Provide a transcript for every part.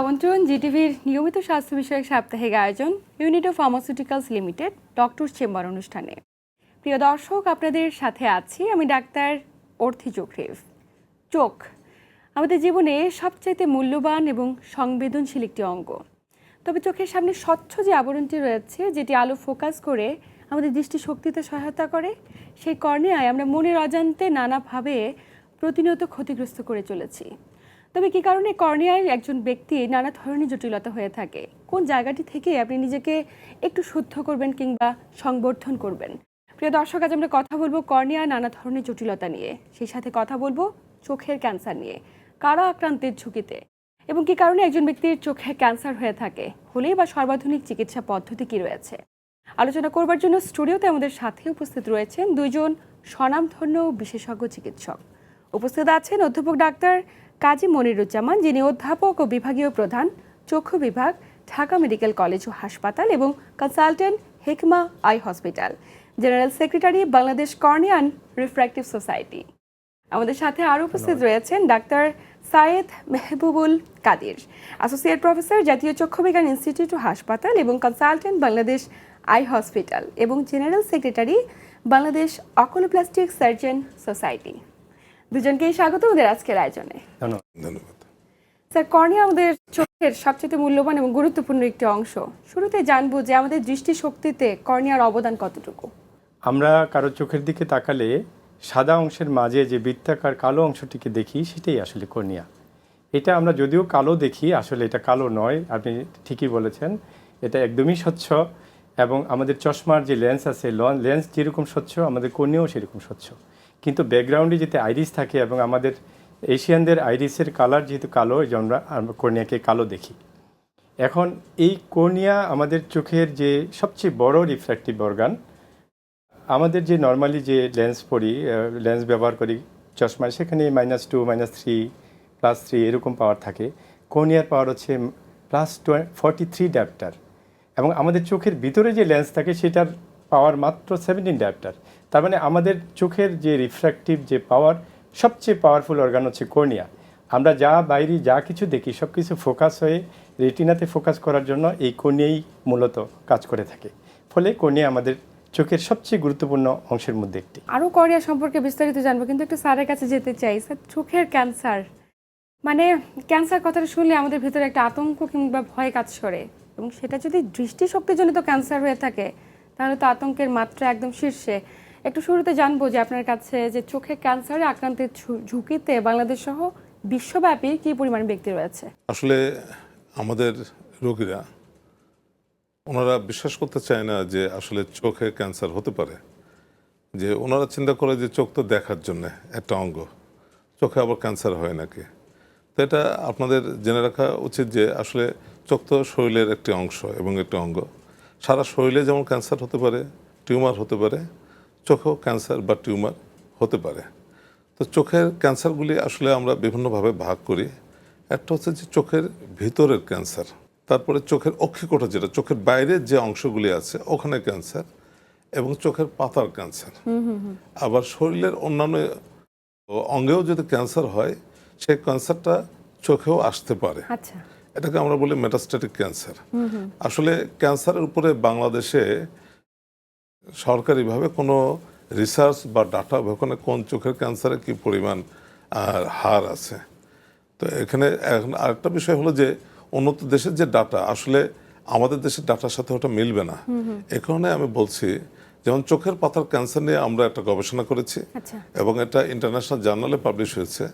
আমন্ত্রণ জিটিভির নিয়মিত স্বাস্থ্য বিষয়ক সাপ্তাহিক আয়োজন Unito pharmaceuticals limited doctor chamber অনুষ্ঠানে। প্রিয় দর্শক, আপনাদের সাথে আছি আমি ডাক্তার অর্থি চোখরেভ। চোখ আমাদের জীবনে সবচাইতে মূল্যবান এবং সংবেদনশীল একটি অঙ্গ। তবে চোখের সামনে স্বচ্ছ যে আবরণটি রয়েছে, যেটি আলো ফোকাস করে আমাদের দৃষ্টিশক্তিতে সহায়তা করে, সেই কর্নিয়ায় আমরা মনের অজান্তে নানাভাবে প্রতিনিয়ত ক্ষতিগ্রস্ত করে চলেছি। তবে কী কারণে কর্নিয়ায় একজন ব্যক্তি নানা ধরনের জটিলতা হয়ে থাকে, কোন জায়গাটি থেকে আপনি নিজেকে একটু শুদ্ধ করবেন কিংবা সংবর্ধন করবেন? প্রিয় দর্শক, আজ আমরা কথা বলবো কর্নিয়া নানা ধরনের জটিলতা নিয়ে, সেই সাথে কথা বলবো চোখের ক্যান্সার নিয়ে, কারা আক্রান্তের ঝুঁকিতে এবং কী কারণে একজন ব্যক্তির চোখে ক্যান্সার হয়ে থাকে, হলেই বা সর্বাধুনিক চিকিৎসা পদ্ধতি কী রয়েছে। আলোচনা করবার জন্য স্টুডিওতে আমাদের সাথে উপস্থিত রয়েছেন দুইজন স্বনামধন্য বিশেষজ্ঞ চিকিৎসক। উপস্থিত আছেন অধ্যাপক ডাক্তার কাজী মনিরুজ্জামান, যিনি অধ্যাপক ও বিভাগীয় প্রধান, চক্ষু বিভাগ, ঢাকা মেডিকেল কলেজ ও হাসপাতাল এবং consultant, Hikma eye hospital, general secretary, Bangladesh cornea refractive society. আমাদের সাথে আরও উপস্থিত রয়েছেন ডাক্তার সায়েদ মেহবুবুল কাদির, অ্যাসোসিয়েট প্রফেসর, জাতীয় চক্ষু বিজ্ঞান ইনস্টিটিউট ও হাসপাতাল এবং কনসালটেন্ট, বাংলাদেশ আই হসপিটাল এবং general secretary, Bangladesh oculoplastic surgeon society. দুজনকেই স্বাগত আমাদের আজকের আয়োজনে। ধন্যবাদ স্যার, কর্নিয়া আমাদের চোখের সবচেয়ে মূল্যবান এবং গুরুত্বপূর্ণ একটি অংশ। শুরুতে জানবো যে আমাদের দৃষ্টিশক্তিতে কর্নিয়ার অবদান কতটুকু? আমরা কারো চোখের দিকে তাকালে সাদা অংশের মাঝে যে বৃত্তাকার কালো অংশটিকে দেখি, সেটাই আসলে কর্নিয়া। এটা আমরা যদিও কালো দেখি, আসলে এটা কালো নয়, আপনি ঠিকই বলেছেন, এটা একদমই স্বচ্ছ। এবং আমাদের চশমার যে লেন্স আছে, লেন্স যেরকম স্বচ্ছ, আমাদের কর্নিয়াও সেরকম স্বচ্ছ। কিন্তু ব্যাকগ্রাউন্ডে যেতে আইরিস থাকে এবং আমাদের এশিয়ানদের আইরিসের কালার যেহেতু কালো, এই জন্য আমরা কর্নিয়াকে কালো দেখি। এখন এই কর্নিয়া আমাদের চোখের যে সবচেয়ে বড় রিফ্র্যাক্টিভ অর্গান। আমাদের যে নর্মালি যে লেন্স ব্যবহার করি চশমায়, সেখানে -2, -3, +3 এরকম পাওয়ার থাকে। কর্নিয়ার পাওয়ার হচ্ছে +43 ডায়োপ্টার এবং আমাদের চোখের ভিতরে যে লেন্স থাকে সেটার পাওয়ার মাত্র 17 ডায়োপ্টার। তার মানে আমাদের চোখের যে রিফ্র্যাক্টিভ যে পাওয়ার, সবচেয়ে পাওয়ারফুল অর্গান হচ্ছে কর্নিয়া। আমরা বাইরে যা কিছু দেখি সব কিছু ফোকাস হয়ে রেটিনাতে ফোকাস করার জন্য এই কর্নিয়াই মূলত কাজ করে থাকে। ফলে কর্নিয়া আমাদের চোখের সবচেয়ে গুরুত্বপূর্ণ অংশের মধ্যে একটি। আরও কর্নিয়া সম্পর্কে বিস্তারিত জানবো, কিন্তু একটু স্যারের কাছে যেতে চাই। স্যার, চোখের ক্যান্সার মানে ক্যান্সার কথাটা শুনলে আমাদের ভিতরে একটা আতঙ্ক কিংবা ভয় কাজ করে, এবং সেটা যদি দৃষ্টিশক্তিজনিত ক্যান্সার হয়ে থাকে তাহলে তো আতঙ্কের মাত্রা একদম শীর্ষে। একটু শুরুতে জানবো যে আপনার কাছে যে চোখের ক্যান্সারে আক্রান্তের ঝুঁকিতে বাংলাদেশ সহ বিশ্বব্যাপী কী পরিমাণ ব্যক্তি রয়েছে? আসলে আমাদের রোগীরা ওনারা বিশ্বাস করতে চায় না যে আসলে চোখে ক্যান্সার হতে পারে। যে ওনারা চিন্তা করে যে চোখ তো দেখার জন্য একটা অঙ্গ, চোখে আবার ক্যান্সার হয় নাকি। তো এটা আপনাদের জেনে রাখা উচিত যে আসলে চোখ তো শরীরের একটি অংশ এবং একটি অঙ্গ। সারা শরীরে যেমন ক্যান্সার হতে পারে, টিউমার হতে পারে, চোখেও ক্যান্সার বা টিউমার হতে পারে। তো চোখের ক্যান্সারগুলি আসলে আমরা বিভিন্নভাবে ভাগ করি। একটা হচ্ছে যে চোখের ভিতরের ক্যান্সার, তারপরে চোখের অক্ষিকোটা, যেটা চোখের বাইরের যে অংশগুলি আছে ওখানে ক্যান্সার, এবং চোখের পাতার ক্যান্সার। আবার শরীরের অন্যান্য অঙ্গেও যদি ক্যান্সার হয়, সেই ক্যান্সারটা চোখেও আসতে পারে। আচ্ছা, এটাকে আমরা বলি মেটাস্ট্যাটিক ক্যান্সার। আসলে ক্যান্সারের উপরে বাংলাদেশে সরকারিভাবে কোনো রিসার্চ বা ডাটা, ওখানে কোন চোখের ক্যান্সারে কি পরিমাণ হার আছে। তো এখানে এখন আরেকটা বিষয় হলো যে উন্নত দেশের যে ডাটা, আসলে আমাদের দেশের ডাটার সাথে ওটা মিলবে না। এখানে আমি বলছি, যেমন চোখের পাতার ক্যান্সার নিয়ে আমরা একটা গবেষণা করেছি এবং এটা ইন্টারন্যাশনাল জার্নালে পাবলিশ হয়েছে।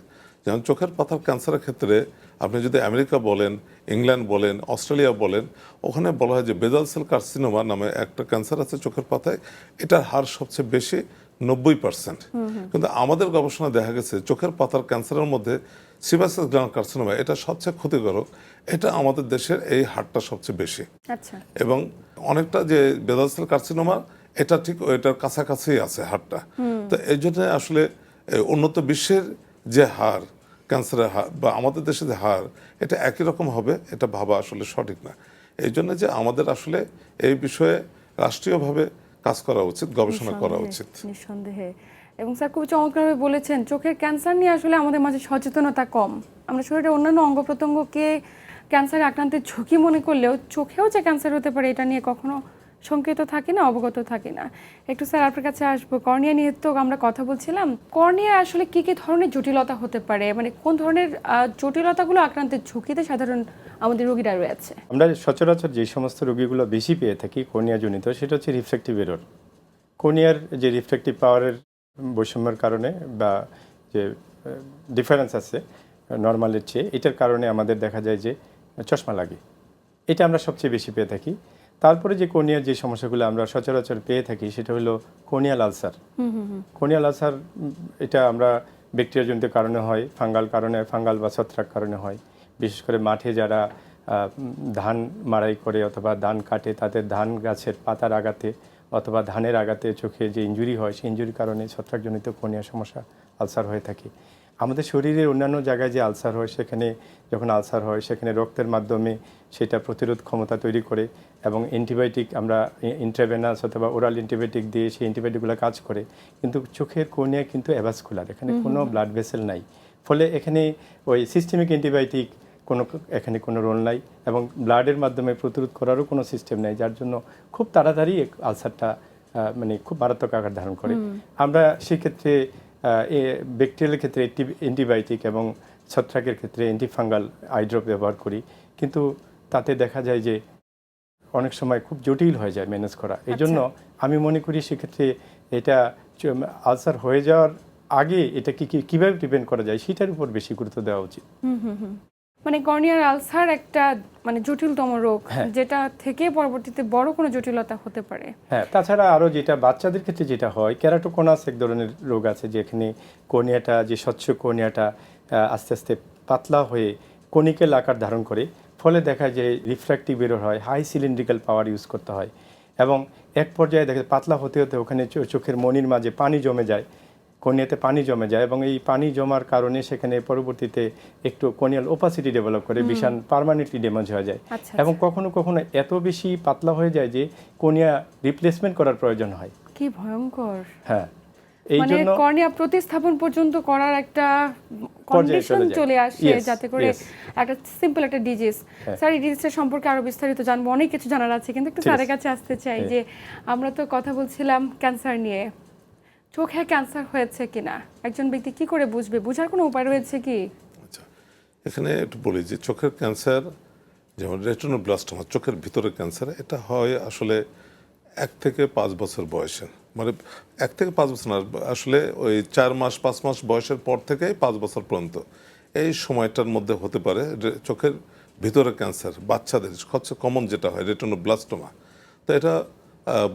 যেমন চোখের পাতার ক্যান্সারের ক্ষেত্রে আপনি যদি আমেরিকা বলেন, ইংল্যান্ড বলেন, অস্ট্রেলিয়া বলেন, ওখানে বলা হয় যে বেজাল সেল কার্সিনোমা নামে একটা ক্যান্সার আছে চোখের পাতায়, এটার হার সবচেয়ে বেশি 90%। কিন্তু আমাদের গবেষণা দেখা গেছে চোখের পাতার ক্যান্সারের মধ্যে সিবাসিয়াস গ্ল্যান্ড কার্সিনোমা, এটা সবচেয়ে ক্ষতিকারক। এটা আমাদের দেশের এই হারটা সবচেয়ে বেশি। এবং অনেকটা যে বেজাল সেল কার্সিনোমা, এটা ঠিক এটার কাছাকাছি আছে হারটা। তো এই জন্য আসলে উন্নত বিশ্বের যে হার, ক্যান্সারের হার বা আমাদের দেশে যে হার, এটা একই রকম হবে, এটা ভাবা আসলে সঠিক না। এই জন্য যে আমাদের আসলে এই বিষয়ে রাষ্ট্রীয়ভাবে কাজ করা উচিত, গবেষণা করা উচিত। নিঃসন্দেহে। এবং স্যার, খুব চমৎকারভাবে বলেছেন, চোখের ক্যান্সার নিয়ে আসলে আমাদের মাঝে সচেতনতা কম। আমরা শরীরের অন্যান্য অঙ্গ প্রত্যঙ্গকে ক্যান্সারে আক্রান্তের ঝুঁকি মনে করলেও চোখেও যে ক্যান্সার হতে পারে এটা নিয়ে কখনো সংকেত থাকে না, অবগত থাকে না। একটু স্যার আপনার কাছে আসবো, কর্নিয়া নিয়ে তো আমরা কথা বলছিলাম। কর্নিয়া আসলে কি কি ধরনের জটিলতা হতে পারে, মানে কোন ধরনের জটিলতাগুলো আক্রান্তের ঝুঁকিতে সাধারণ আমাদের রোগীরা রয়েছে? আমরা সচরাচর যে সমস্ত রোগীগুলো বেশি পেয়ে থাকি কর্নিয়া জনিত, সেটা হচ্ছে রিফ্র্যাক্টিভ এরর। কর্নিয়ার যে রিফ্র্যাক্টিভ পাওয়ারের বৈষম্যের কারণে বা যে ডিফারেন্স আছে নর্মালের চেয়ে, এটার কারণে আমাদের দেখা যায় যে চশমা লাগে। এটা আমরা সবচেয়ে বেশি পেয়ে থাকি। তারপরে যে কর্নিয়ার যে সমস্যাগুলো আমরা সচরাচর পেয়ে থাকি সেটা হলো কর্নিয়াল আলসার। কর্নিয়াল আলসার এটা আমরা ব্যাকটেরিয়াজনিত কারণে হয়, ফাঙ্গাল বা ছত্রাক কারণে হয়। বিশেষ করে মাঠে যারা ধান মাড়াই করে অথবা ধান কাটে, তাদের ধান গাছের পাতার আঘাতে অথবা ধানের আঘাতে চোখে যে ইনজুরি হয়, সেই ইনজুরির কারণে ছত্রাকজনিত কর্নিয়া সমস্যা, আলসার হয়ে থাকে। আমাদের শরীরের অন্যান্য জায়গায় যে আলসার হয়, সেখানে যখন আলসার হয় সেখানে রক্তের মাধ্যমে সেটা প্রতিরোধ ক্ষমতা তৈরি করে এবং অ্যান্টিবায়োটিক আমরা ইন্ট্রাভেনাস অথবা ওরাল অ্যান্টিবায়োটিক দিয়ে সেই অ্যান্টিবায়োটিকগুলো কাজ করে। কিন্তু চোখের কর্নিয়া কিন্তু অ্যাভাসকুলার, এখানে কোনো ব্লাড ভেসেল নাই, ফলে এখানে ওই সিস্টেমিক অ্যান্টিবায়োটিক এখানে কোনো রোল নাই এবং ব্লাডের মাধ্যমে প্রতিরোধ করারও কোনো সিস্টেম নেই, যার জন্য খুব তাড়াতাড়ি আলসারটা মানে খুব মারাত্মক আকার ধারণ করে। আমরা সেক্ষেত্রে ব্যাকটেরিয়াল ক্ষেত্রে অ্যান্টিবায়োটিক এবং ছত্রাকের ক্ষেত্রে অ্যান্টিফাঙ্গাল আইড্রপ ব্যবহার করি, কিন্তু তাতে দেখা যায় যে অনেক সময় খুব জটিল হয়ে যায় ম্যানেজ করা। এই জন্য আমি মনে করি সেক্ষেত্রে এটা আলসার হয়ে যাওয়ার আগে এটা কীভাবে প্রিভেন্ট করা যায় সেটার উপর বেশি গুরুত্ব দেওয়া উচিত। মানে কর্নিয়ার আলসার একটা মানে জটিলতম রোগ, যেটা থেকে পরবর্তীতে বড় কোনো জটিলতা হতে পারে। হ্যাঁ, তাছাড়া আরও যেটা বাচ্চাদের ক্ষেত্রে যেটা হয়, ক্যারাটোকোনাস এক ধরনের রোগ আছে, যেখানে কর্নিয়াটা যে স্বচ্ছ কর্নিয়াটা আস্তে আস্তে পাতলা হয়ে কনিক্যাল আকার ধারণ করে, ফলে দেখা যায় রিফ্র্যাক্টিভ এরর হয়, হাই সিলিন্ড্রিক্যাল পাওয়ার ইউজ করতে হয় এবং এক পর্যায়ে দেখা যায় পাতলা হতে হতে ওখানে চোখের মনির মাঝে পানি জমে যায়, কর্নিয়াতে পানি জমে যায় এবং এই পানি জমার কারণে সেখানে পরবর্তীতে একটু কর্নিয়াল ওপাসিটি ডেভেলপ করে, বিশাল পার্মানেন্টলি ড্যামেজ হয়ে যায় এবং কখনো কখনো এত বেশি পাতলা হয়ে যায় যে কর্নিয়া রিপ্লেসমেন্ট করার প্রয়োজন হয়। কি ভয়ঙ্কর! হ্যাঁ, এই জন্য কর্নিয়া প্রতিস্থাপন পর্যন্ত করার একটা কন্ডিশন চলে আসে, যাতে করে একটা সিম্পল একটা ডিজিজ। স্যার, এই ডিজিজটা সম্পর্কে আরো বিস্তারিত জানবো, অনেক কিছু জানার আছে, কিন্তু একটু স্যারের কাছে আসতে চাই যে আমরা তো কথা বলছিলাম ক্যান্সার নিয়ে। চোখে ক্যান্সার হয়েছে কিনা একজন ব্যক্তি কি করে বুঝবে, বোঝার কোনো উপায় রয়েছে কি? আচ্ছা, এখানে একটু বলি যে চোখের ক্যান্সার, যেমন রেটিনোব্লাস্টোমা চোখের ভিতরে ক্যান্সার, এটা হয় আসলে 1 থেকে 5 বছর বয়সে, মানে 1 থেকে 5 বছর না, আসলে ওই 4 মাস 5 মাস বয়সের পর থেকে 5 বছর পর্যন্ত এই সময়টার মধ্যে হতে পারে চোখের ভিতরে ক্যান্সার। বাচ্চাদের সবচেয়ে কমন যেটা হয় রেটিনোব্লাস্টোমা। তো এটা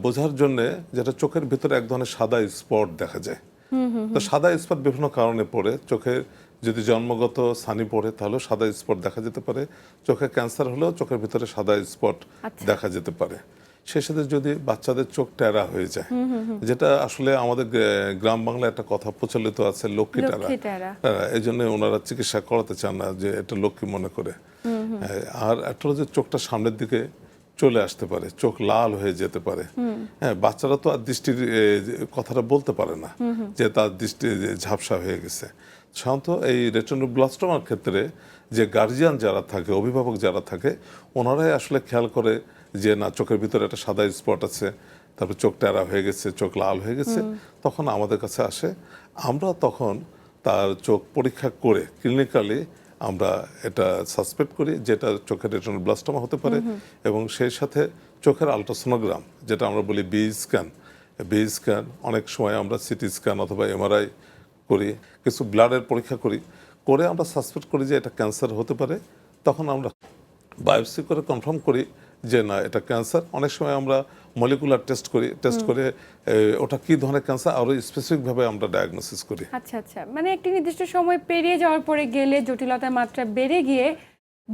বোঝার জন্যে যেটা চোখের ভিতরে এক ধরনের সাদা স্পট দেখা যায়। তো সাদা স্পট বিভিন্ন কারণে পড়ে, চোখে যদি জন্মগত ছানি পড়ে তাহলে সাদা স্পট দেখা যেতে পারে, চোখে ক্যান্সার হলেও চোখের ভিতরে সাদা স্পট দেখা যেতে পারে। সেই সাথে যদি বাচ্চাদের চোখ টেরা হয়ে যায়, যেটা আসলে আমাদের গ্রাম বাংলায় একটা কথা প্রচলিত আছে, লক্ষ্মী টেরা, এই জন্য ওনারা চিকিৎসা করাতে চান না, যে এটা লক্ষ্মী মনে করে। আর একটা হলো যে চোখটা সামনের দিকে চলে আসতে পারে, চোখ লাল হয়ে যেতে পারে। হ্যাঁ, বাচ্চারা তো আর দৃষ্টির কথাটা বলতে পারে না যে তার দৃষ্টি ঝাপসা হয়ে গেছে। সাধারণত এই রেটিনোব্লাস্টোমার ক্ষেত্রে যে গার্জিয়ান যারা থাকে, অভিভাবক যারা থাকে, ওনারাই আসলে খেয়াল করে যে না, চোখের ভিতরে একটা সাদা স্পট আছে, তারপর চোখ টেরা হয়ে গেছে, চোখ লাল হয়ে গেছে, তখন আমাদের কাছে আসে। আমরা তখন তার চোখ পরীক্ষা করে ক্লিনিক্যালি আমরা এটা সাসপেক্ট করি যেটা চোখের রেটিনোব্লাস্টোমা হতে পারে, এবং সেই সাথে চোখের আলট্রাসোনোগ্রাম, যেটা আমরা বলি বি স্ক্যান, অনেক সময় আমরা সিটি স্ক্যান অথবা এমআরআই করি, কিছু ব্লাডের পরীক্ষা করি, করে আমরা সাসপেক্ট করি যে এটা ক্যান্সার হতে পারে। তখন আমরা বায়োপসি করে কনফার্ম করি যে না, এটা ক্যান্সার। অনেক সময় আমরা মলিকুলার টেস্ট করে ওটা কি ধরনের ক্যান্সার আরো স্পেসিফিকভাবে আমরা ডায়াগনোসিস করি। আচ্ছা, মানে একটি নির্দিষ্ট সময় পেরিয়ে যাওয়ার পরে গেলে জটিলতার মাত্রা বেড়ে গিয়ে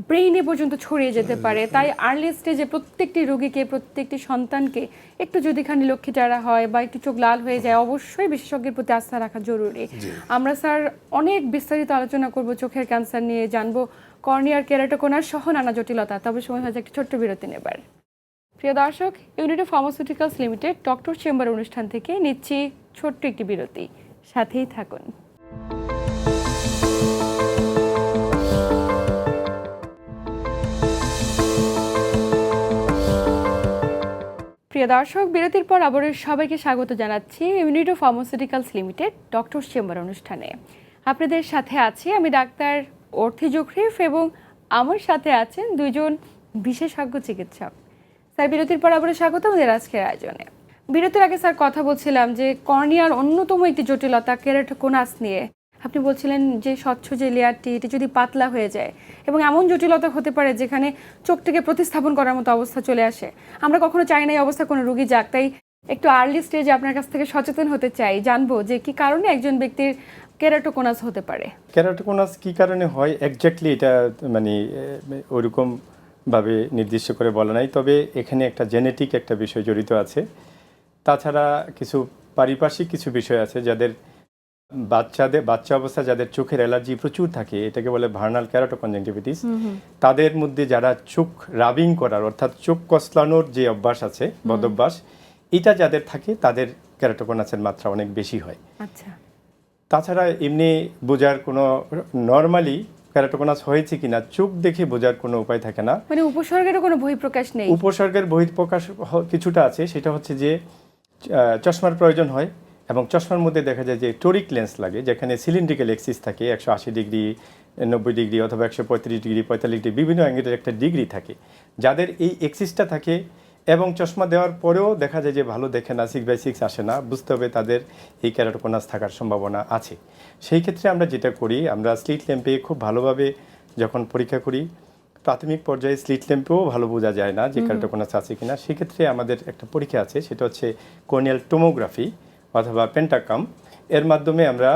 ব্রেইনে পর্যন্ত ছড়িয়ে যেতে পারে। তাই আর্লি স্টেজে প্রত্যেকটি রোগীকে, প্রত্যেকটি সন্তানকে একটু যদি খানি লক্ষ্মী টেরা হয় বা একটু চোখ লাল হয়ে যায়, অবশ্যই বিশেষজ্ঞের প্রতি আস্থা রাখা জরুরি। আমরা স্যার অনেক বিস্তারিত আলোচনা করব চোখের ক্যান্সার নিয়ে, জানবো কর্নিয়ার কেরাটোকোনার সহ নানা জটিলতা। তবে সময় হয়েছে একটি ছোট্ট বিরতি নেবার। প্রিয় দর্শক, unity pharmaceuticals limited doctor chamber অনুষ্ঠান থেকে নিচ্ছি ছোট্ট একটি বিরতি, সাথেই থাকুন। প্রিয় দর্শক, বিরতির পর আবারও সবাইকে স্বাগত জানাচ্ছি Unito pharmaceuticals limited doctor chamber অনুষ্ঠানে। আপনাদের সাথে আছি আমি ডাক্তার অর্থি জোখরিফ এবং আমার সাথে আছেন দুইজন বিশেষজ্ঞ চিকিৎসক। স্যার, বিরতির পর আবারও স্বাগত আমাদের আজকের আয়োজনে। বিরতির আগে স্যার কথা বলছিলাম যে কর্নিয়ার অন্যতম একটি জটিলতা কেরাটোকোনাস নিয়ে। আপনি বলছিলেন যে স্বচ্ছ যে লেয়ারটি এটি যদি পাতলা হয়ে যায় এবং এমন জটিলতা হতে পারে যেখানে চোখটিকে প্রতিস্থাপন করার মতো অবস্থা চলে আসে। আমরা কখনো চাই না এই অবস্থা কোনো রোগী যাক, তাই একটু আর্লি স্টেজে আপনার কাছ থেকে সচেতন হতে চাই, জানবো যে কি কারণে একজন ব্যক্তির কেরাটোকোনাস হতে পারে। কেরাটোকোনাস কি কারণে হয় এক্স্যাক্টলি এটা মানে ওরকম ভাবে নির্দিষ্ট করে বলা নাই, তবে এখানে একটা জেনেটিক একটা বিষয় জড়িত আছে। তাছাড়া কিছু পারিপার্শ্বিক কিছু বিষয় আছে, যাদের বাচ্চা অবস্থা যাদের চোখের অ্যালার্জি প্রচুর থাকে, এটাকে বলে ভার্নাল কেরাটোকনজাংটিভিটিস। তাদের মধ্যে যারা চোখ রাবিং করার অর্থাৎ চোখ কসলানোর যে অভ্যাস আছে, বদ অভ্যাস, এটা যাদের থাকে তাদের কেরাটোকোনাসের মাত্রা অনেক বেশি হয়। আচ্ছা, তাছাড়া এমনি বোঝার কোনো নর্মালি কেরাটোকোনাস হয়েছে কিনা চোখ দেখে বোঝার কোনো উপায় থাকে না। মানে উপসর্গেরও কোনো বহিঃপ্রকাশ নেই? উপসর্গের বহিঃপ্রকাশ কিছুটা আছে, সেটা হচ্ছে যে চশমার প্রয়োজন হয় এবং চশমার মধ্যে দেখা যায় যে টোরিক লেন্স লাগে, যেখানে সিলিন্ড্রিক্যাল এক্সিস থাকে 180 ডিগ্রি, 90 ডিগ্রি অথবা 135 ডিগ্রি, 45 ডিগ্রি, বিভিন্ন অ্যাঙ্গেলের একটা ডিগ্রি থাকে। যাদের এই এক্সিসটা থাকে এবং চশমা দেওয়ার পরেও দেখা যায় যে ভালো দেখে না, 6/6 আসে না, বুঝতে হবে তাদের এই কেরাটোকোনাস থাকার সম্ভাবনা আছে। সেই ক্ষেত্রে আমরা যেটা করি, আমরা স্লিট ল্যাম্পে খুব ভালোভাবে যখন পরীক্ষা করি, প্রাথমিক পর্যায়ে স্লিট ল্যাম্পেও ভালো বোঝা যায় না যে কেরাটোকোনাস আছে কিনা। সেক্ষেত্রে আমাদের একটা পরীক্ষা আছে, সেটা হচ্ছে কর্নিয়াল টোমোগ্রাফি অথবা পেন্টাকাম। এর মাধ্যমে আমরা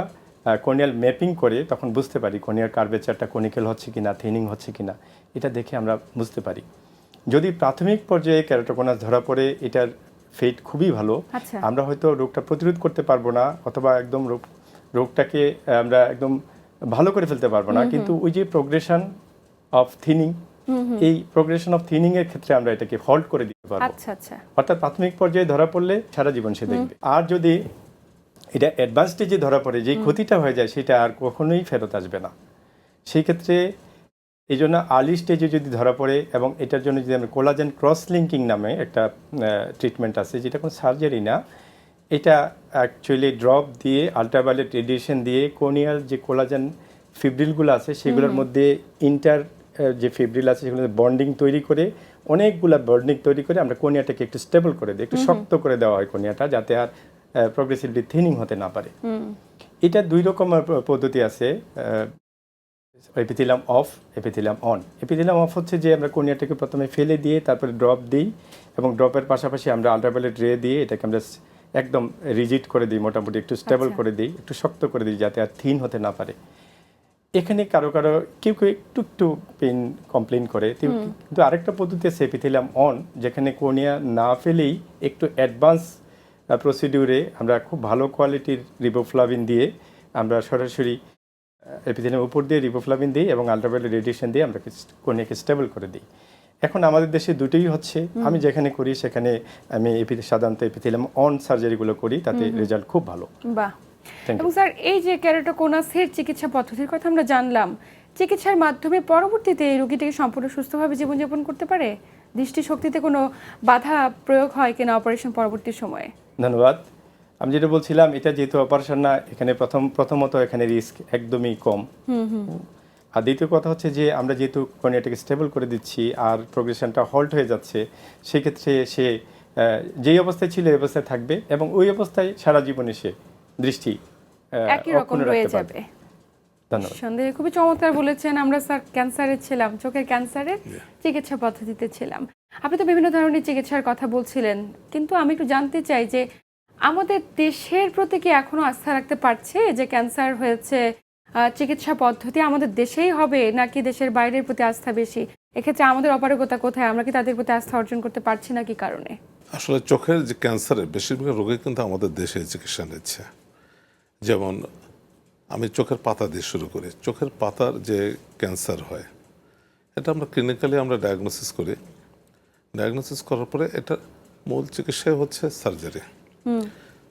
কর্নিয়াল ম্যাপিং করে তখন বুঝতে পারি কর্নিয়ার কার্ভেচারটা কনিক্যাল হচ্ছে কিনা, থিনিং হচ্ছে কিনা, এটা দেখে আমরা বুঝতে পারি। যদি প্রাথমিক পর্যায়ে কেরাটোকোনাস ধরা পড়ে, এটার ফেট খুবই ভালো। আচ্ছা। আমরা হয়তো রোগটা প্রতিরোধ করতে পারবো না অথবা একদম রোগটাকে আমরা একদম ভালো করে ফেলতে পারবো না, কিন্তু ওই যে প্রোগ্রেশন অফ থিনিং, এই প্রোগ্রেশন অফ থিনিং এর ক্ষেত্রে আমরা এটাকে হল্ট করে দিতে পারবো। আচ্ছা আচ্ছা। অর্থাৎ প্রাথমিক পর্যায়ে ধরা পড়লে সারা জীবন সে দেখবে। আর যদি এটা অ্যাডভান্স স্টেজে ধরা পড়ে, যেই ক্ষতিটা হয়ে যায় সেটা আর কখনোই ফেরত আসবে না। সেই ক্ষেত্রে এই জন্য আর্লি স্টেজে যদি ধরা পড়ে, এবং এটার জন্য যদি আমরা কোলাজেন ক্রস লিঙ্কিং নামে একটা ট্রিটমেন্ট আছে, যেটা কোনো সার্জারি না, এটা অ্যাকচুয়ালি ড্রপ দিয়ে আলট্রাভায়োলেট রেডিয়েশন দিয়ে কর্নিয়াল যে কোলাজেন ফিব্রিলগুলো আছে সেগুলোর মধ্যে যে ফিব্রিল আছে সেগুলো বন্ডিং তৈরি করে, অনেকগুলো বন্ডিং তৈরি করে আমরা কর্নিয়াটাকে একটু স্টেবল করে দিই, একটু শক্ত করে দেওয়া হয় কর্নিয়াটা, যাতে আর প্রগ্রেসিভলি থিনিং হতে না পারে। এটা দুই রকম পদ্ধতি আছে, epithelium of, epithelium on. Epithelium of হচ্ছে যে আমরা কর্নিয়াটাকে প্রথমে ফেলে দিয়ে তারপরে ড্রপ দিই, এবং ড্রপের পাশাপাশি আমরা আলট্রাভায়োলেট রে দিয়ে এটাকে আমরা একদম রিজিড করে দিই, মোটামুটি একটু স্টেবল করে দিই, একটু শক্ত করে দিই, যাতে আর থিন হতে না পারে। এখানে কারো কেউ একটু পেইন কমপ্লেন করে, কিন্তু আরেকটা পদ্ধতি আছে এপিথেলিয়াম অন, যেখানে কর্নিয়া না ফেলেই একটু অ্যাডভান্স প্রসিডিউরে আমরা খুব ভালো কোয়ালিটির রিবোফ্লাভিন দিয়ে আমরা সরাসরি এপিথেলিয়ামের উপর দিয়ে রিবোফ্লাভিন দিই এবং আলট্রাভায়োলেট রেডিয়েশন দিয়ে আমরা কর্নিয়াকে স্টেবল করে দিই। এখন আমাদের দেশে দুটোই হচ্ছে। আমি যেখানে করি সেখানে আমি সাধারণত এপিথেলিয়াম অন সার্জারিগুলো করি, তাতে রেজাল্ট খুব ভালো। বাহ। এবং স্যার, এই যে কেরাটোকোনাসের চিকিৎসা পদ্ধতির কথা আমরা জানলাম, চিকিৎসার মাধ্যমে পরবর্তীতে এই রোগীটিকে সম্পূর্ণ সুস্থভাবে জীবনযাপন করতে পারে? দৃষ্টিশক্তিতে কোনো বাধা প্রয়োগ হয় কিনা অপারেশন পরবর্তী সময়ে? ধন্যবাদ। আমি যেটা বলছিলাম, এটা যেহেতু অপারেশন না, এখানে প্রথমত এখানে রিস্ক একদমই কম। আর দ্বিতীয় কথা হচ্ছে যে আমরা যেহেতু কর্নিয়াটাকে স্টেবল করে দিচ্ছি আর প্রোগ্রেশনটা হল্ট হয়ে যাচ্ছে, সেক্ষেত্রে সে যেই অবস্থায় ছিল এই অবস্থায় থাকবে এবং ওই অবস্থায় সারা জীবনে সে দৃষ্টি একই রকম রয়ে যাবে। ধন্যবাদ। সন্দেহে খুবই চমৎকার বলেছেন। আমরা স্যার ক্যান্সারের ছিলাম, চোখের ক্যান্সারের চিকিৎসা পদ্ধতিতে ছিলাম। আপনি তো বিভিন্ন ধরনের চিকিৎসার কথা বলছিলেন, কিন্তু আমি একটু জানতে চাই যে আমাদের দেশের প্রতি কি এখনো আস্থা রাখতে পারছে যে ক্যান্সার হয়েছে, চিকিৎসা পদ্ধতি আমাদের দেশেই হবে, নাকি দেশের বাইরের প্রতি আস্থা বেশি? এক্ষেত্রে আমাদের অপারগতা কোথায়? আমরা কি তাদের প্রতি আস্থা অর্জন করতে পারছি না কি কারণে? আসলে চোখের যে ক্যান্সারের বেশিরভাগ রোগী কিন্তু আমাদের দেশে চিকিৎসা নিচ্ছে। যেমন আমি চোখের পাতা দিয়ে শুরু করি। চোখের পাতার যে ক্যান্সার হয়, এটা আমরা ক্লিনিক্যালি আমরা ডায়াগনোসিস করি। ডায়াগনোসিস করার পরে এটা মূল চিকিৎসাই হচ্ছে সার্জারি।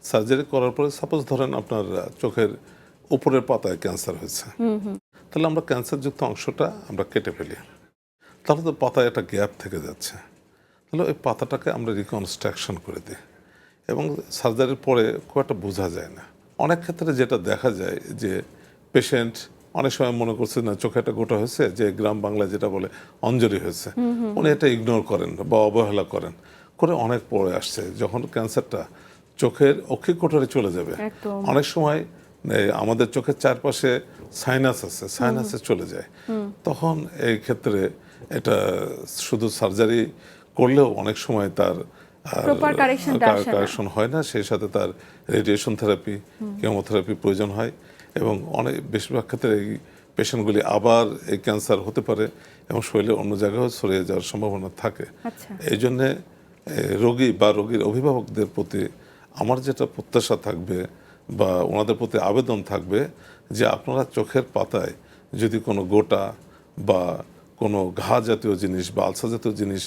সার্জারি করার পরে সাপোজ ধরেন আপনার চোখের উপরের পাতায় ক্যান্সার হয়েছে, তাহলে আমরা ক্যান্সারযুক্ত অংশটা আমরা কেটে ফেলি, তাহলে তো পাতায় একটা গ্যাপ থেকে যাচ্ছে। তাহলে ওই পাতাটাকে আমরা রিকনস্ট্রাকশন করে দিই এবং সার্জারির পরে খুব একটা বোঝা যায় না। অনেক ক্ষেত্রে যেটা দেখা যায় যে পেশেন্ট অনেক সময় মনে করছে না চোখে একটা গোটা হয়েছে, যে গ্রাম বাংলায় যেটা বলে অঞ্জলি হয়েছে, উনি এটা ইগনোর করেন বা অবহেলা করেন করে অনেক পরে আসছে যখন ক্যান্সারটা চোখের অক্ষিকোটরে চলে যাবে। একদম। অনেক সময় আমাদের চোখের চারপাশে সাইনাস আছে, সাইনাসে চলে যায়, তখন এই ক্ষেত্রে এটা শুধু সার্জারি করলেও অনেক সময় তার Proper correctionটা আসে না। কারেকশন হয় না, সেই সাথে তার রেডিয়েশন থেরাপি, কেমোথেরাপি প্রয়োজন হয় এবং অনেক বেশিরভাগ ক্ষেত্রে এই পেশেন্টগুলি আবার এই ক্যান্সার হতে পারে এবং শরীরে অন্য জায়গায়ও ছড়িয়ে যাওয়ার সম্ভাবনা থাকে। আচ্ছা। এই জন্যে রোগী বা রোগীর অভিভাবকদের প্রতি আমার যেটা প্রত্যাশা থাকবে বা ওনাদের প্রতি আবেদন থাকবে যে আপনারা চোখের পাতায় যদি কোনো গোটা বা কোনো ঘা জাতীয় জিনিস বা আলসা জাতীয় জিনিস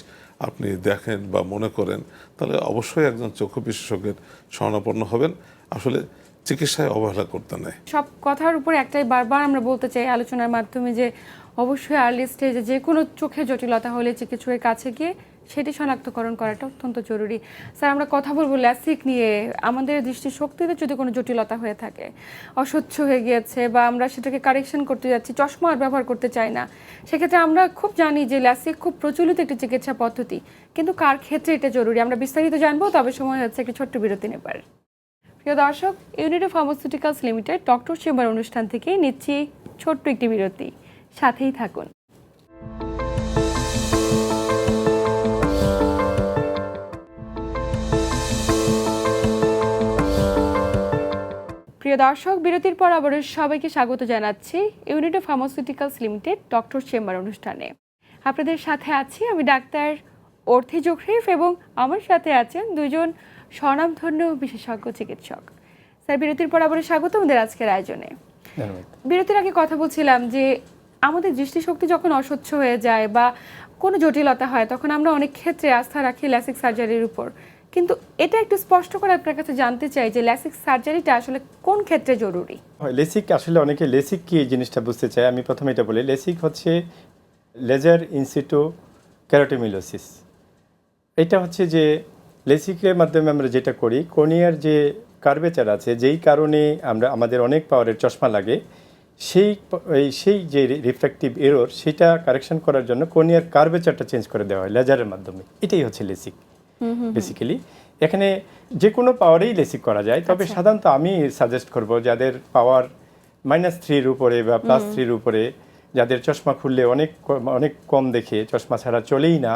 আপনি দেখেন বা মনে করেন, তাহলে অবশ্যই একজন চক্ষু বিশেষজ্ঞের শরণাপন্ন হবেন। আসলে চিকিৎসায় অবহেলা করতে নেই। সব কথার উপর একটাই বারবার আমরা বলতে চাই আলোচনার মাধ্যমে যে অবশ্যই আর্লি স্টেজে যে কোনো চোখের জটিলতা হলে চিকিৎসকের কাছে গিয়ে সেটি শনাক্তকরণ করাটা অত্যন্ত জরুরি। স্যার, আমরা কথা বলবো ল্যাসিক নিয়ে। আমাদের দৃষ্টিশক্তিতে যদি কোনো জটিলতা হয়ে থাকে, অস্বচ্ছ হয়ে গিয়েছে বা আমরা সেটাকে কারেকশন করতে যাচ্ছি, চশমা আর ব্যবহার করতে চাই না, সেক্ষেত্রে আমরা খুব জানি যে ল্যাসিক খুব প্রচলিত একটি চিকিৎসা পদ্ধতি, কিন্তু কার ক্ষেত্রে এটা জরুরি আমরা বিস্তারিত জানবো। তবে সময় হচ্ছে একটি ছোট্ট বিরতি নেবার। প্রিয় দর্শক, Unito pharmaceuticals limited doctor chamber অনুষ্ঠান থেকে নিচ্ছি ছোট্ট একটি বিরতি, সাথেই থাকুন। প্রিয় দর্শক, বিরতির পর আবারও সবাইকে স্বাগত জানাচ্ছি Unito pharmaceuticals limited doctor chamber অনুষ্ঠানে। আপনাদের সাথে আছি আমি ডাক্তার অর্থি জোখরিফ এবং আমার সাথে আছেন দুজন স্বনামধন্য বিশেষজ্ঞ চিকিৎসক। স্যার, বিরতির পর আবারও স্বাগত আমাদের আজকের আয়োজনে। ধন্যবাদ। বিরতির আগে কথা বলছিলাম যে আমাদের দৃষ্টিশক্তি যখন অস্বচ্ছ হয়ে যায় বা কোনো জটিলতা হয়, তখন আমরা অনেক ক্ষেত্রে আস্থা রাখি ল্যাসিক সার্জারির উপর, কিন্তু এটা একটু স্পষ্ট করে আপনার কাছে জানতে চাই যে ল্যাসিক সার্জারিটা আসলে কোন ক্ষেত্রে জরুরি? লেসিক আসলে অনেকে লেসিক কি এই জিনিসটা বুঝতে চায়। আমি প্রথমে এটা বলি, লেসিক হচ্ছে লেজার ইনসিটু ক্যারোটিমিলোসিস। এটা হচ্ছে যে লেসিকের মাধ্যমে আমরা যেটা করি, কর্নিয়ার যে কার্ভেচার আছে, যেই কারণে আমরা আমাদের অনেক পাওয়ারের চশমা লাগে, সেই যে রিফ্র্যাক্টিভ এরর সেটা কারেকশন করার জন্য কর্নিয়ার কার্ভেচারটা চেঞ্জ করে দেওয়া হয় লেজারের মাধ্যমে। এটাই হচ্ছে লেসিক বেসিক্যালি। এখানে যে কোনো পাওয়ারেই লেসিক করা যায়, তবে সাধারণত আমি সাজেস্ট করব যাদের পাওয়ার -3 উপরে বা +3 উপরে, যাদের চশমা খুললে অনেক কম দেখে, চশমা ছাড়া চলেই না,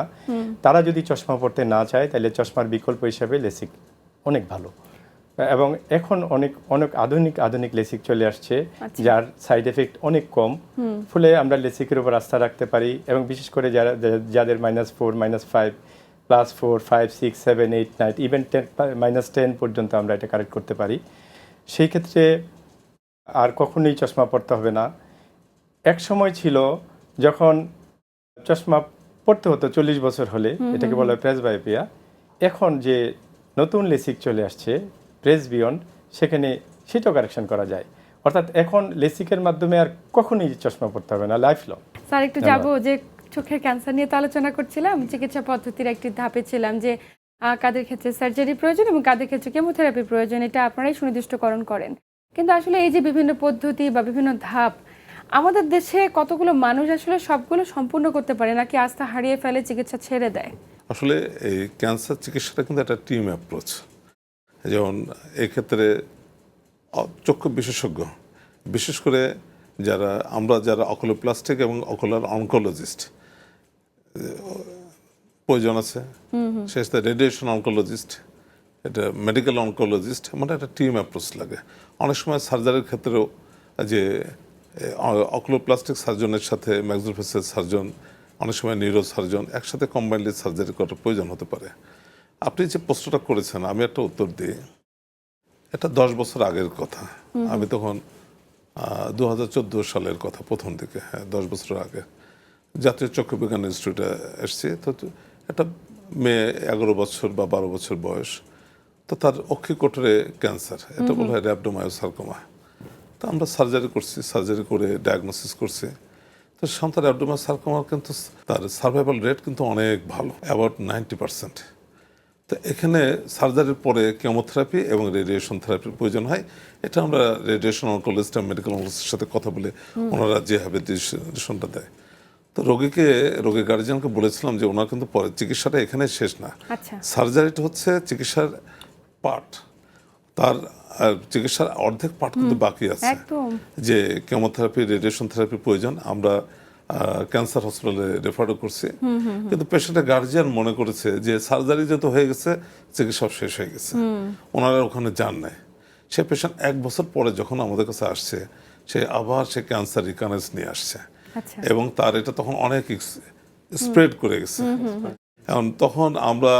তারা যদি চশমা পড়তে না চায় তাহলে চশমার বিকল্প হিসাবে লেসিক অনেক ভালো। এবং এখন অনেক আধুনিক লেসিক চলে আসছে যার সাইড এফেক্ট অনেক কম, ফলে আমরা লেসিকের উপর আস্থা রাখতে পারি। এবং বিশেষ করে যাদের -4, -5, +4, 5, 6, 7, 8, 9, ইভেন -10 পর্যন্ত আমরা এটা কারেক্ট করতে পারি। সেই ক্ষেত্রে আর কখনোই চশমা পড়তে হবে না। এক সময় ছিল যখন চশমা পড়তে হতো 40 বছর হলে, এটাকে বলা হয় প্রেসবায়োপিয়া। এখন যে নতুন লেসিক চলে আসছে প্রেসবিয়ন্ড, সেখানে সেটাও কারেকশন করা যায়। অর্থাৎ এখন লেসিকের মাধ্যমে আর কখনোই চশমা পড়তে হবে না, লাইফ লং। স্যার, একটু যাবো যে চোখের ক্যান্সার নিয়ে তো আলোচনা করছিলাম, চিকিৎসা পদ্ধতির একটি ধাপে ছিলাম যে কাদের ক্ষেত্রে সার্জারি প্রয়োজন এবং কাদের ক্ষেত্রে কেমোথেরাপি প্রয়োজন, এটা আপনারাই সুনির্দিষ্টকরণ করেন। কিন্তু আসলে এই যে বিভিন্ন পদ্ধতি বা বিভিন্ন ধাপ, আমাদের দেশে কতগুলো মানুষ আসলে সবগুলো সম্পূর্ণ করতে পারে নাকি আস্থা হারিয়ে ফেলে, চিকিৎসা ছেড়ে দেয়? আসলে এই ক্যান্সার চিকিৎসাটা কিন্তু একটা টিম অ্যাপ্রোচ। যেমন এক্ষেত্রে চক্ষু বিশেষজ্ঞ, বিশেষ করে যারা অকুলোপ্লাস্টিক এবং অকুলার অনকোলজিস্ট প্রয়োজন আছে, সেই সাথে রেডিয়েশন অনকোলজিস্ট, এটা মেডিকেল অনকোলজিস্ট, মানে একটা টিম অ্যাপ্রোচ লাগে। অনেক সময় সার্জারির ক্ষেত্রেও যে অকুলোপ্লাস্টিক সার্জনের সাথে ম্যাক্সিলোফেসিয়াল সার্জন, অনেক সময় নিউরো সার্জন একসাথে কম্বাইন্ডলি সার্জারি করার প্রয়োজন হতে পারে। আপনি যে প্রশ্নটা করেছেন, আমি একটা উত্তর দিই। এটা 10 বছর আগের কথা। আমি তখন 2014 সালের কথা, প্রথম দিকে, হ্যাঁ 10 বছর আগে জাতীয় চক্ষু বিজ্ঞান ইনস্টিটিউটে এসেছি। তো একটা মেয়ে 11 বছর বা 12 বছর বয়স, তো তার অক্ষিকোটরে ক্যান্সার, এটা বলা হয় র্যাবডোমায়োসার্কোমা। তো আমরা সার্জারি করছি, সার্জারি করে ডায়াগনোসিস করছি। তো সন্তান অ্যাবডোমিনাল সার্কোমার কিন্তু তার সার্ভাইভাল রেট কিন্তু অনেক ভালো, অ্যাবাউট 90%। তো এখানে সার্জারির পরে কেমোথেরাপি এবং রেডিয়েশন থেরাপির প্রয়োজন হয়। এটা আমরা রেডিয়েশন অনকোলজিস্ট আর মেডিকেল অনকোলজিস্টের সাথে কথা বলে ওনারা যেভাবে ডিসিশনটা দেয়। তো রোগীর গার্জিয়ানকে বলেছিলাম যে ওনার কিন্তু পরে চিকিৎসাটা এখানে শেষ না, আচ্ছা। সার্জারিটা হচ্ছে চিকিৎসার পার্ট, তার চিকিৎসার অর্ধেক পার্ট কিন্তু বাকি আছে, একদম। যে কেমোথেরাপি রেডিয়েশন থেরাপির প্রয়োজন। আমরা ক্যান্সার হসপিটালে রেফারও করছি, কিন্তু পেশেন্টের গার্জিয়ান মনে করেছে যে সার্জারি যেহেতু হয়ে গেছে চিকিৎসা শেষ হয়ে গেছে, ওনারা ওখানে যান নাই। সে পেশেন্ট 1 বছর পরে যখন আমাদের কাছে আসছে, সে আবার সে ক্যান্সার রিকারেন্স নিয়ে আসছে, আচ্ছা। এবং তার এটা তখন অনেক স্প্রেড করে গেছে। এখন তখন আমরা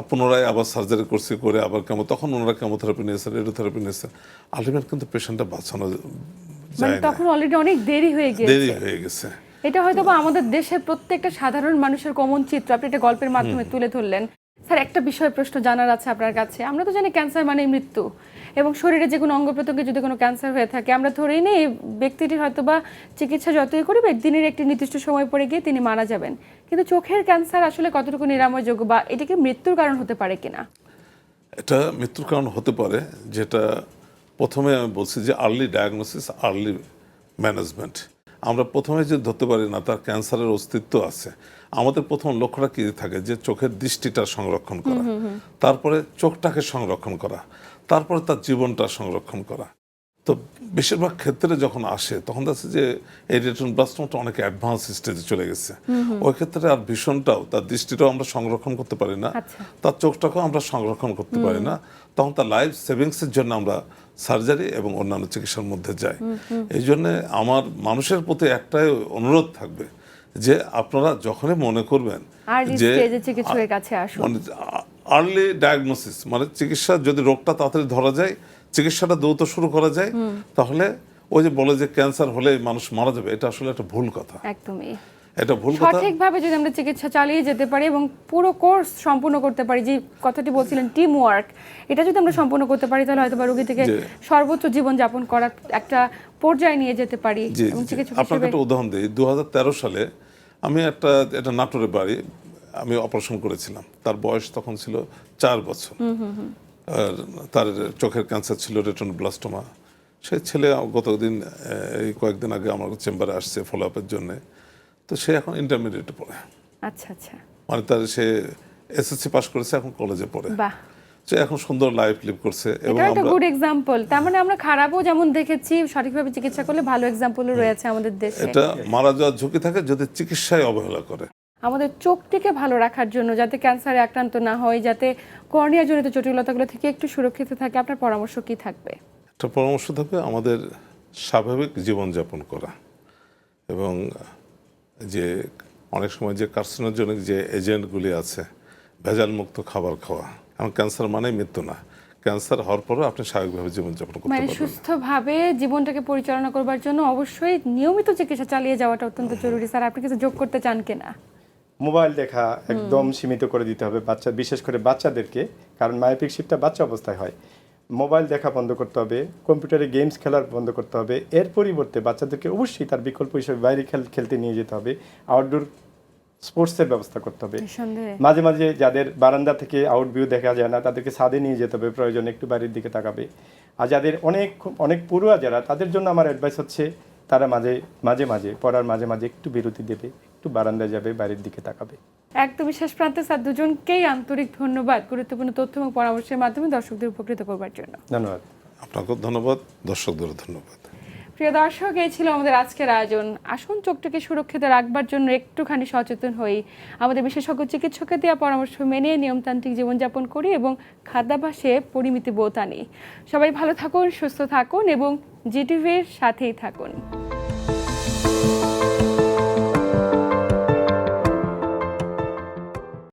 পুনরায় আবার সার্জারি করছি, করে আবার তখন ওনারা কেমোথেরাপি নিয়েছেন, রেডিওথেরাপি নিয়েছেন। আলটিমেট কিন্তু পেশেন্টটা বাঁচানো মানে যায় না, তখন অলরেডি অনেক দেরি হয়ে দেরি গিয়েছে। হয়ে গেছে। এটা হয়তো বা আমাদের দেশের প্রত্যেকটা সাধারণ মানুষের কমন চিত্র আপনি এটা গল্পের মাধ্যমে তুলে ধরলেন। স্যার, একটা বিষয় প্রশ্ন জানার আছে আপনার কাছে। আমরা তো জানি ক্যান্সার মানে মৃত্যু, এবং শরীরে যে কোনো অঙ্গ প্রত্যঙ্গে যদি কোনো ক্যান্সার হয়ে থাকে আমরা ধরেই নেই ব্যক্তিটির হয়তো বা চিকিৎসা যতই করি দিনের একটি নির্দিষ্ট সময় পরে গিয়ে তিনি মারা যাবেন। কিন্তু চোখের ক্যান্সার আসলে কতটুকু নিরাময়যোগ্য, বা এটা কি মৃত্যুর কারণ হতে পারে কিনা? এটা মৃত্যুর কারণ হতে পারে, যেটা প্রথমে আমি বলছি যে আর্লি ডায়াগনোসিস, আর্লি ম্যানেজমেন্ট। আমরা প্রথমে যে ধরতে পারি না তার ক্যান্সারের অস্তিত্ব আছে, আমাদের প্রথম লক্ষ্যটা কি থাকে যে চোখের দৃষ্টিটা সংরক্ষণ করা, তারপরে চোখটাকে সংরক্ষণ করা, তারপরে তার জীবনটা সংরক্ষণ করা। তো বেশিরভাগ ক্ষেত্রে যখন আসে তখন দেখছে যে এই রেটিনোব্লাস্টোমাটা অনেক অ্যাডভান্স স্টেজে চলে গেছে। ওই ক্ষেত্রে আর ভীষণটাও, তার দৃষ্টিটাও আমরা সংরক্ষণ করতে পারি না, তার চোখটাকেও আমরা সংরক্ষণ করতে পারি না। তখন তার লাইফ সেভিংসের জন্য আমরা সার্জারি এবং অন্যান্য চিকিৎসার মধ্যে যাই। এই জন্যে আমার মানুষের প্রতি একটাই অনুরোধ থাকবে যে আপনারা যখনই মনে করবেন যে চিকিৎসকের কাছে আসুন, আর্লি ডায়াগনোসিস মানে চিকিৎসা, যদি রোগটা তাড়াতাড়ি ধরা যায়, চিকিৎসাটা দ্রুত শুরু করা যায়, তাহলে ওই যে বলে যে ক্যান্সার হলে মানুষ মারা যাবে, এটা আসলে একটা ভুল কথা। একদমই এটা ভুল কথা। সঠিকভাবে যদি আমরা চিকিৎসা চালিয়ে যেতে পারি এবং পুরো কোর্স সম্পূর্ণ করতে পারি, যে কথাটি বলছিলেন টিম ওয়ার্ক, এটা যদি আমরা সম্পূর্ণ করতে পারি তাহলে হয়তো বা রোগী থেকে সর্বোচ্চ জীবন যাপন করার একটা পর্যায়ে নিয়ে যেতে পারি। এবং চিকিৎসক আপনাকে একটা উদাহরণ দিই। 2013 সালে আমি এটা নাটোরের বাড়ি, আমি অপারেশন করেছিলাম। তার বয়স তখন ছিল 4 বছর। আর তার চোখের ক্যান্সার ছিল, রেটিনোব্লাস্টোমা। সেই ছেলে এই কয়েকদিন আগে আমার চেম্বারে আসছে ফলো আপের জন্য। তো সে এখন ইন্টারমিডিয়েটে পড়ে। আচ্ছা আচ্ছা। মানে সে এসএসসি পাস করেছে, এখন কলেজে পড়ে। বাহ। সে এখন সুন্দর লাইফ লিভ করছে। এবং এটা একটা গুড এক্সাম্পল। তার মানে আমরা খারাপও যেমন দেখেছি, সঠিকভাবে চিকিৎসা করলে ভালো এক্সাম্পলও রয়েছে আমাদের দেশে। এটা মারা যাওয়ার ঝুঁকি থাকে যদি চিকিৎসায় অবহেলা করে। আমাদের চোখটিকে ভালো রাখার জন্য, যাতে ক্যান্সারে আক্রান্ত না হয়, যাতে কর্নিয়া জনিত জটিলতাগুলো থেকে একটু সুরক্ষিত থাকে, আপনার পরামর্শ কি থাকবে? একটা পরামর্শ থাকবে আমাদের স্বাভাবিক জীবনযাপন করা, এবং যে অনেক সময় যে কার্সিনোজেনিক যে এজেন্টগুলি আছে, ভেজাল মুক্ত খাবার খাওয়া। এখন ক্যান্সার মানে মৃত্যু না, ক্যান্সার হওয়ার পরও আপনি স্বাভাবিকভাবে জীবনযাপন করতে মানে পারবেন। সুস্থভাবে জীবনটাকে পরিচালনা করবার জন্য অবশ্যই নিয়মিত চিকিৎসা চালিয়ে যাওয়াটা অত্যন্ত জরুরি। স্যার, আপনি কিছু যোগ করতে চান কিনা? মোবাইল দেখা একদম সীমিত করে দিতে হবে বিশেষ করে বাচ্চাদেরকে, কারণ মায়োপিক শিফটটা বাচ্চা অবস্থায় হয়। মোবাইল দেখা বন্ধ করতে হবে, কম্পিউটারে গেমস খেলার বন্ধ করতে হবে। এর পরিবর্তে বাচ্চাদেরকে অবশ্যই তার বিকল্প হিসেবে বাইরে খেলতে নিয়ে যেতে হবে, আউটডোর স্পোর্টসের ব্যবস্থা করতে হবে। মাঝে মাঝে যাদের বারান্দা থেকে আউট ভিউ দেখা যায় না তাদেরকে ছাদে নিয়ে যেতে হবে, প্রয়োজনে একটু বাইরের দিকে তাকাবে। আর যাদের অনেক পড়ুয়া যারা, তাদের জন্য আমার অ্যাডভাইস হচ্ছে তারা মাঝে মাঝে পড়ার মাঝে মাঝে একটু বিরতি দেবে, একটু বারান্দায় যাবে, বাইরের দিকে তাকাবে। একদমই শেষ প্রান্তে স্যার দুজনকেই আন্তরিক ধন্যবাদ গুরুত্বপূর্ণ তথ্য এবং পরামর্শের মাধ্যমে দর্শকদের উপকৃত করবার জন্য। ধন্যবাদ। আপনাকেও ধন্যবাদ, দর্শকদেরও ধন্যবাদ। প্রিয় দর্শক, এই ছিল আমাদের আজকের আয়োজন। আসুন চোখটাকে সুরক্ষিত রাখবার জন্য একটুখানি সচেতন হই, আমাদের বিশেষজ্ঞ চিকিৎসকের দেওয়া পরামর্শ মেনে নিয়মতান্ত্রিক জীবনযাপন করি এবং খাদ্যাভ্যাসে পরিমিতি বোধ আনি। সবাই ভালো থাকুন, সুস্থ থাকুন এবং জিটিভির সাথেই থাকুন।